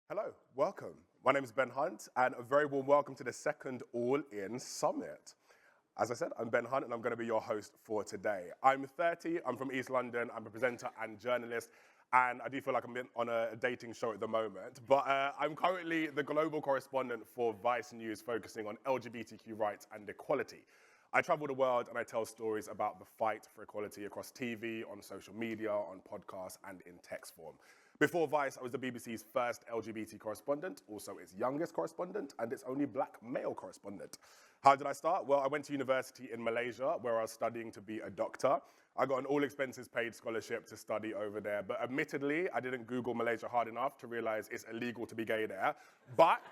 Hello, welcome. My name is Ben Hunt, and a very warm welcome to the second All-In Summit. As I said, I'm Ben Hunt, and I'm going to be your host for today. I'm 30, I'm from East London, I'm a presenter and journalist, and I do feel like I'm on a dating show at the moment, but I'm currently the global correspondent for Vice News, focusing on LGBTQ rights and equality. I travel the world and I tell stories about the fight for equality across TV, on social media, on podcasts, and in text form. Before Vice, I was the BBC's first LGBT correspondent, also its youngest correspondent, and its only black male correspondent. How did I start? Well, I went to university in Malaysia, where I was studying to be a doctor. I got an all-expenses-paid scholarship to study over there, but admittedly, I didn't Google Malaysia hard enough to realize it's illegal to be gay there. But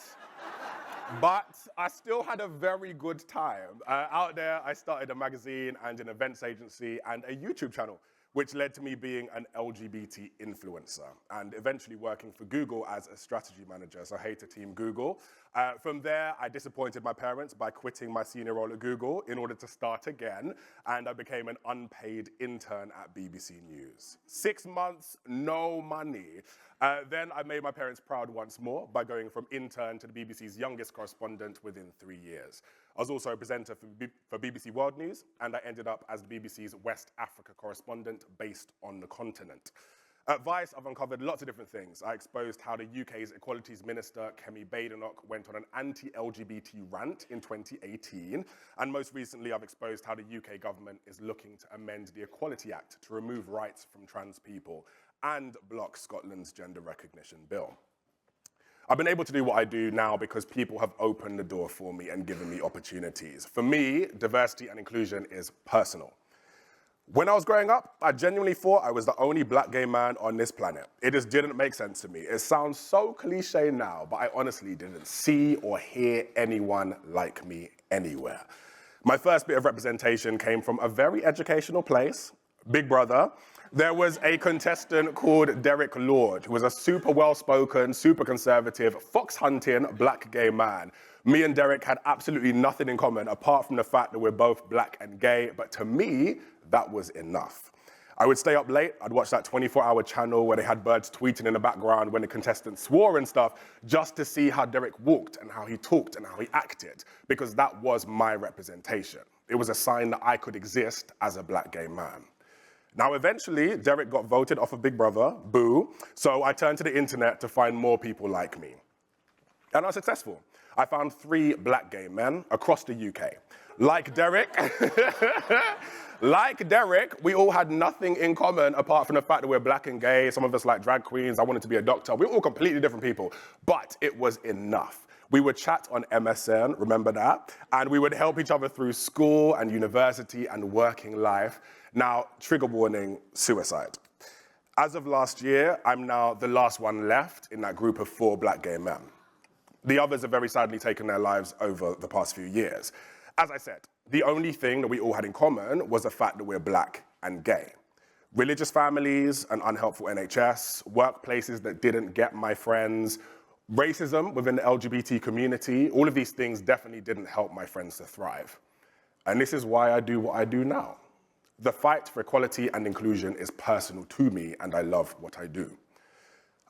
I still had a very good time. Out there, I started a magazine and an events agency and a YouTube channel, which led to me being an LGBT influencer and eventually working for Google as a strategy manager, so hey to Team Google. From there, I disappointed my parents by quitting my senior role at Google in order to start again, and I became an unpaid intern at BBC News. 6 months, no money. Then I made my parents proud once more by going from intern to the BBC's youngest correspondent within 3 years. I was also a presenter for BBC World News, and I ended up as the BBC's West Africa correspondent based on the continent. At Vice, I've uncovered lots of different things. I exposed how the UK's Equalities Minister, Kemi Badenoch, went on an anti-LGBT rant in 2018. And most recently, I've exposed how the UK government is looking to amend the Equality Act to remove rights from trans people and block Scotland's gender recognition bill. I've been able to do what I do now because people have opened the door for me and given me opportunities. For me, diversity and inclusion is personal. When I was growing up, I genuinely thought I was the only black gay man on this planet. It just didn't make sense to me. It sounds so cliche now, but I honestly didn't see or hear anyone like me anywhere. My first bit of representation came from a very educational place, Big Brother. There was a contestant called Derek Lord, who was a super well-spoken, super conservative, fox-hunting black gay man. Me and Derek had absolutely nothing in common apart from the fact that we're both black and gay, but to me, that was enough. I would stay up late, I'd watch that 24-hour channel where they had birds tweeting in the background when the contestants swore and stuff, just to see how Derek walked and how he talked and how he acted, because that was my representation. It was a sign that I could exist as a black gay man. Now, eventually, Derek got voted off of Big Brother, boo, so I turned to the internet to find more people like me. And I was successful. I found 3 black gay men across the UK. Like Derek, we all had nothing in common apart from the fact that we're black and gay. Some of us like drag queens. I wanted to be a doctor. We're all completely different people, but it was enough. We would chat on MSN, remember that? And we would help each other through school and university and working life. Now, trigger warning, suicide. As of last year, I'm now the last one left in that group of 4 black gay men. The others have very sadly taken their lives over the past few years. As I said, the only thing that we all had in common was the fact that we're black and gay. Religious families, an unhelpful NHS, workplaces that didn't get my friends, racism within the LGBT community, all of these things definitely didn't help my friends to thrive. And this is why I do what I do now. The fight for equality and inclusion is personal to me, and I love what I do.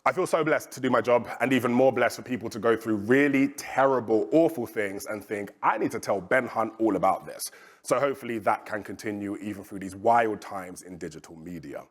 I feel so blessed to do my job, and even more blessed for people to go through really terrible, awful things and think, I need to tell Ben Hunt all about this. So hopefully that can continue even through these wild times in digital media.